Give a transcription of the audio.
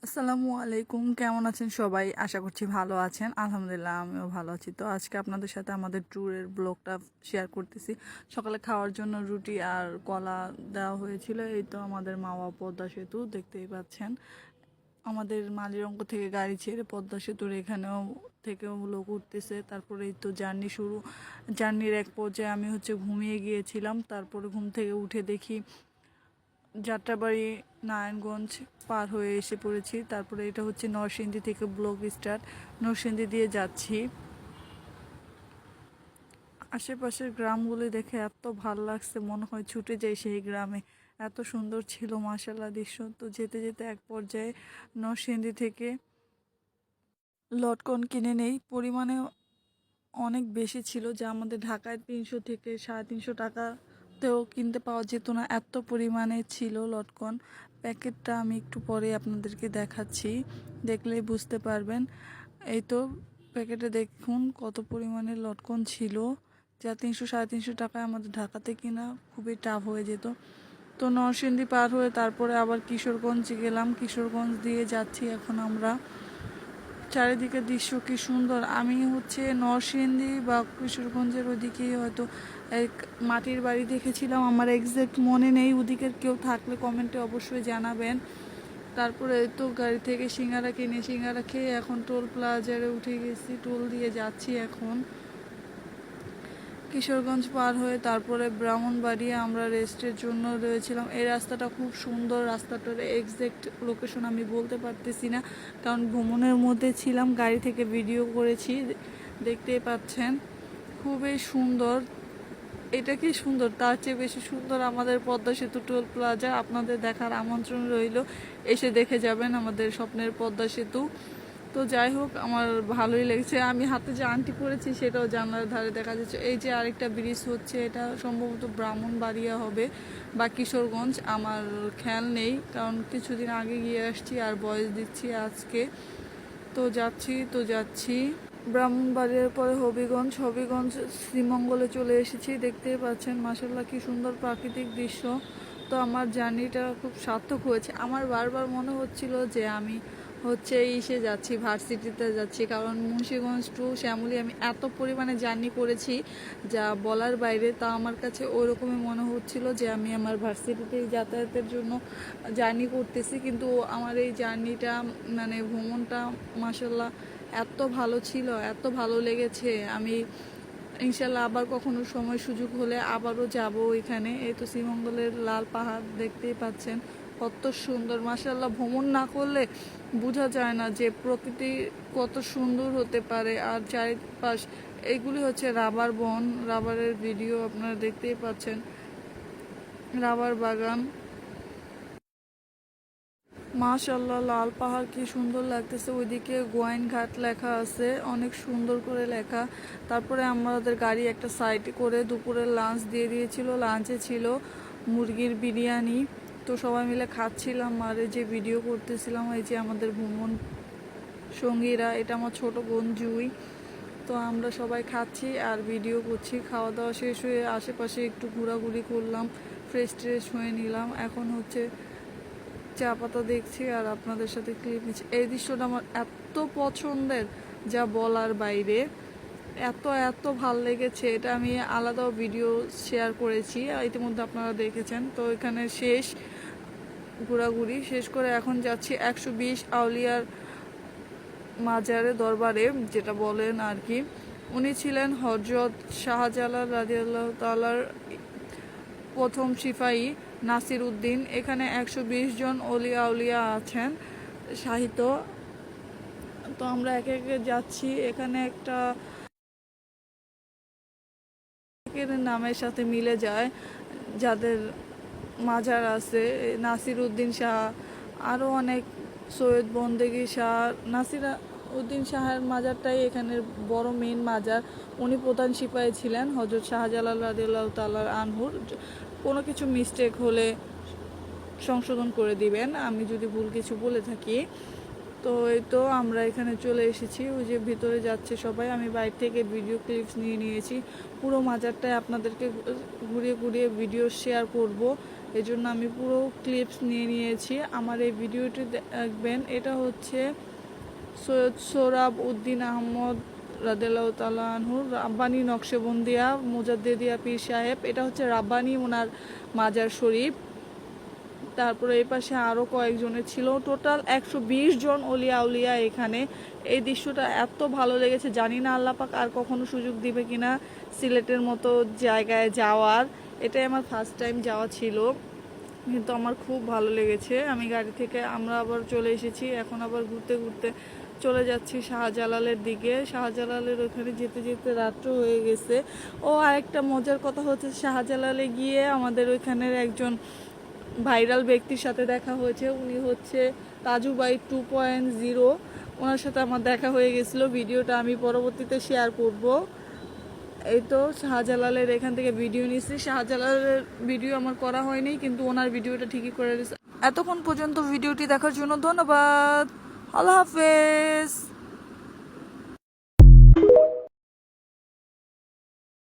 আসসালামু আলাইকুম, কেমন আছেন সবাই? আশা করছি ভালো আছেন। আলহামদুলিল্লাহ আমিও ভালো আছি। তো আজকে আপনাদের সাথে আমাদের ট্যুরের ব্লগটা শেয়ার করতেছি। সকালে খাওয়ার জন্য রুটি আর কলা দেওয়া হয়েছিল। এই তো আমাদের মাওয়া পদ্মা সেতু দেখতেই পাচ্ছেন। আমাদের মালিরঙ্গ থেকে গাড়ি ছেড়ে পদ্মা সেতুর এখানেও থেকেও লোক উঠতেছে। তারপরে এই তো জার্নি শুরু। জার্নির এক পর্যায়ে আমি ঘুমিয়ে গিয়েছিলাম। তারপরে ঘুম থেকে উঠে দেখি যাত্রাবাড়ি নারায়ণগঞ্জ পার হয়ে এসে পড়েছি। তারপরে এটা হচ্ছে নরসিংদী থেকে ব্লগ স্টার্ট। নরসিংদী দিয়ে যাচ্ছি। আশেপাশের গ্রামগুলি দেখে এত ভাল লাগছে, মনে হয় ছুটে যাই সেই গ্রামে। এত সুন্দর ছিল মাশাআল্লাহ দৃশ্য। তো যেতে যেতে এক পর্যায়ে নরসিংদী থেকে লটকন কিনে নেই। পরিমাণে অনেক বেশি ছিল, যা আমাদের ঢাকায় 300 থেকে 350 টাকাতেও কিনতে পাওয়া যেত না, এত পরিমাণে ছিল লটকন। প্যাকেটটা আমি একটু পরে আপনাদেরকে দেখাচ্ছি, দেখলেই বুঝতে পারবেন। এই তো প্যাকেটে দেখুন কত পরিমাণে লটকন ছিল, যা 300-350 টাকায় আমাদের ঢাকাতে কিনা খুবই টাফ হয়ে যেত। তো নরসিংদী পার হয়ে তারপরে আবার কিশোরগঞ্জ গেলাম। কিশোরগঞ্জ দিয়ে যাচ্ছি এখন আমরা। চারিদিকের দৃশ্য কি সুন্দর। আমি নরসিংদী বা কিশোরগঞ্জের ওদিকেই হয়তো এক মাটির বাড়ি দেখেছিলাম, আমার এক্সাক্ট মনে নেই। ওদিকের কেউ থাকলে কমেন্টে অবশ্যই জানাবেন। তারপরে এই তো গাড়ি থেকে সিঙ্গারা কিনে সিঙ্গারা খেয়ে এখন টোল প্লাজারে উঠে গেছি, টোল দিয়ে যাচ্ছি এখন। কিশোরগঞ্জ পার হয়ে তারপরে ব্রাহ্মণবাড়িয়া আমরা রেস্টের জন্য রয়েছিলাম। এই রাস্তাটা খুব সুন্দর। রাস্তাটার এক্সাক্ট লোকেশন আমি বলতে পারতেছি না, কারণ ভ্রমণের মধ্যে ছিলাম, গাড়ি থেকে ভিডিও করেছি, দেখতেই পাচ্ছেন। খুবই সুন্দর। এটা কি সুন্দর, তার চেয়ে বেশি সুন্দর আমাদের পদ্মা সেতু টোল প্লাজা। আপনাদের দেখার আমন্ত্রণ রইল, এসে দেখে যাবেন আমাদের স্বপ্নের পদ্মা সেতু। তো যাই হোক, আমার ভালোই লেগেছে। আমি হাতে যে আংটি পরেছি সেটাও জানলার ধারে দেখা যাচ্ছে। এই যে আরেকটা ব্রিজ হচ্ছে, এটা সম্ভবত ব্রাহ্মণবাড়িয়া হবে বা কিশোরগঞ্জ, আমার খেয়াল নেই, কারণ কিছুদিন আগে গিয়ে আসছি আর ভয়েস দিচ্ছি আজকে। তো যাচ্ছি ব্রাহ্মণবাড়িয়ার পরে হবিগঞ্জ। হবিগঞ্জ শ্রীমঙ্গলে চলে এসেছি, দেখতেই পাচ্ছেন মাশাআল্লাহ কি সুন্দর প্রাকৃতিক দৃশ্য। তো আমার জার্নিটা খুব সার্থক হয়েছে। আমার বারবার মনে হচ্ছিল যে আমি ইসে যাচ্ছি, ভার্সিটিতে যাচ্ছি, কারণ মুন্সিগঞ্জ টু শ্যামলী আমি এত পরিমাণে জার্নি করেছি যা বলার বাইরে। তা আমার কাছে ওই রকমই মনে হচ্ছিল যে আমি আমার ভার্সিটিতে যাতায়াতের জন্য জার্নি করতেছি। কিন্তু আমার এই জার্নিটা মানে ভ্রমণটা মাশাআল্লাহ এত ভালো ছিল, এত ভালো লেগেছে। আমি ইনশাল্লাহ আবার কখনো সময় সুযোগ হলে আবারও যাব ওইখানে। এই তো শ্রীমঙ্গলের লাল পাহাড় দেখতেই পাচ্ছেন, কত সুন্দর মাশাআল্লাহ। ভ্রমণ না করলে বোঝা যায় না যে প্রকৃতি কত সুন্দর হতে পারে। আর চারিপাশ এইগুলি হচ্ছে রাবার বন, রাবারের ভিডিও আপনারা দেখতেই পাচ্ছেন, রাবার বাগান। মাশাআল্লাহ লাল পাহাড় কি সুন্দর লাগতেছে। ওইদিকে গোয়াইন ঘাট লেখা আছে, অনেক সুন্দর করে লেখা। তারপরে আমাদের গাড়ি একটা সাইড করে দুপুরের লাঞ্চ দিয়ে দিয়েছিল। লাঞ্চে ছিল মুরগির বিরিয়ানি। তো সবাই মিলে খাচ্ছিলাম আর এই যে ভিডিও করতেছিলাম। এই যে আমাদের ভ্রমণ সঙ্গীরা, এটা আমার ছোট বোন জুই। তো আমরা সবাই খাচ্ছি আর ভিডিও করছি। খাওয়া দাওয়া শেষ হয়ে আশেপাশে একটু ঘোরাঘুরি করলাম, ফ্রেশ ট্রেশ হয়ে নিলাম। এখন চা পাতা দেখছি আর আপনাদের সাথে ক্লিপ নিচ্ছি। এই দৃশ্যটা আমার এত পছন্দের যা বলার বাইরে, এত এত ভাল লেগেছে। এটা আমি আলাদাও ভিডিও শেয়ার করেছি, ইতিমধ্যে আপনারা দেখেছেন। তো এখানে শেষ ঘোরাঘুরি শেষ করে এখন যাচ্ছি 120 আউলিয়ার মাজারে, দরবারে যেটা বলেন আর কি। উনি ছিলেন হযরত শাহজালাল রাদিয়াল্লাহু তাআলার প্রথম সিপাহী নাসির উদ্দিন। এখানে 120 জন অলি আউলিয়া আছেন সাহিত্য। তো আমরা একে একে যাচ্ছি। এখানে একটা নামের সাথে মিলে যায় যাদের মাজার আছে, নাসির উদ্দিন শাহ, আরও অনেক, সৈয়দ বন্দেগী শাহ। নাসির উদ্দিন শাহের মাজারটাই এখানের বড় মেন মাজার। উনি প্রধান সিপাহী ছিলেন হযরত শাহজালাল রাদিয়াল্লাহু তাআলা আনহুর। কোনো কিছু মিস্টেক হলে সংশোধন করে দিবেন আমি যদি ভুল কিছু বলে থাকি। তো এই তো আমরা এখানে চলে এসেছি, ওই যে ভিতরে যাচ্ছে সবাই। আমি বাইরে থেকে ভিডিও ক্লিপস নিয়ে নিয়েছি। পুরো মাজারটায় আপনাদেরকে ঘুরিয়ে ঘুরিয়ে ভিডিও শেয়ার করব। এই জন্য আমি পুরো ক্লিপস নিয়ে নিয়েছি। আমার এই ভিডিওটি দেখবেন, এটা হচ্ছে সৈয়দ সোহরাব উদ্দিন আহমদ রাদিয়াল্লাহু তাআলা আনহু রাব্বানি নকশবন্দিয়া মুজাদ্দিদিয়া পীর সাহেব। এটা হচ্ছে রাব্বানি ওনার মাজার শরীফ। তারপরে এই পাশে আরও কয়েকজনের ছিল, টোটাল 120 জন অলিয়া উলিয়া এখানে। এই দৃশ্যটা এত ভালো লেগেছে, জানি না আল্লাহ পাক আর কখনো সুযোগ দিবে কিনা সিলেটের মতো জায়গায় যাওয়ার। এটাই আমার ফার্স্ট টাইম যাওয়া ছিল, কিন্তু আমার খুব ভালো লেগেছে। আমি গাড়ি থেকে আমরা আবার চলে এসেছি, এখন আবার ঘুরতে ঘুরতে চলে যাচ্ছি শাহজালালের দিকে। শাহজালালের ওখানে যেতে যেতে রাত্র হয়ে গেছে। ও আরেকটা মজার কথা হচ্ছে, শাহজালালে গিয়ে আমাদের ওইখানের একজন ভাইরাল ব্যক্তির সাথে দেখা হয়েছে। উনি হচ্ছে তাজুবাই 2.0। ওনার সাথে আমার দেখা হয়ে গেছিল, ভিডিওটা আমি পরবর্তীতে শেয়ার করব। এই তো শাহজালালের এখান থেকে ভিডিও নিচ্ছি। শাহজালালের ভিডিও আমার করা হয়নি, কিন্তু ওনার ভিডিওটা ঠিকই করে দিয়েছে। এতক্ষণ পর্যন্ত ভিডিওটি দেখার জন্য ধন্যবাদ। আল্লাহ হাফেজ।